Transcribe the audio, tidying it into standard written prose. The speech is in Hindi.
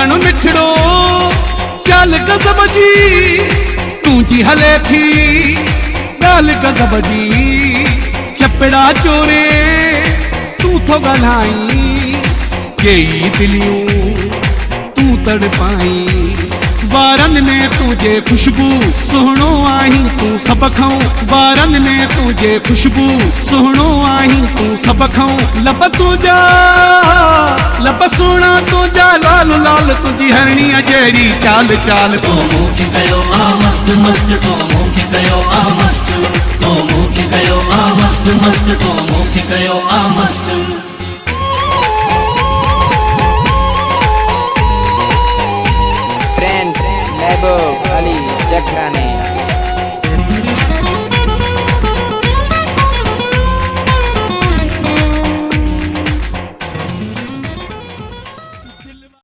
मखण मिठड़ो चाल गज़ब जी तुझी हले थी गाल गज़ब जी चपड़ा चोरे तू थो ॻाल्हाई कई दिलियूं तू तड़पाई वारन में तुझे खुशबू सुहणो आहीं तू सब खाऊं वारन में तुझे खुशबू सुहणो आहीं तू सब खाऊं लब तुझा लब सोना तुझा लाल लाल तुझी हरणी जहिड़ी चाल चाल तो मूंखे कयो आ मस्त मस्त तो मूंखे कयो आ मस्त तो मूंखे कयो आ मस्त मस्त तो मूंखे कयो आ मस्त महबूब अली जखरानी।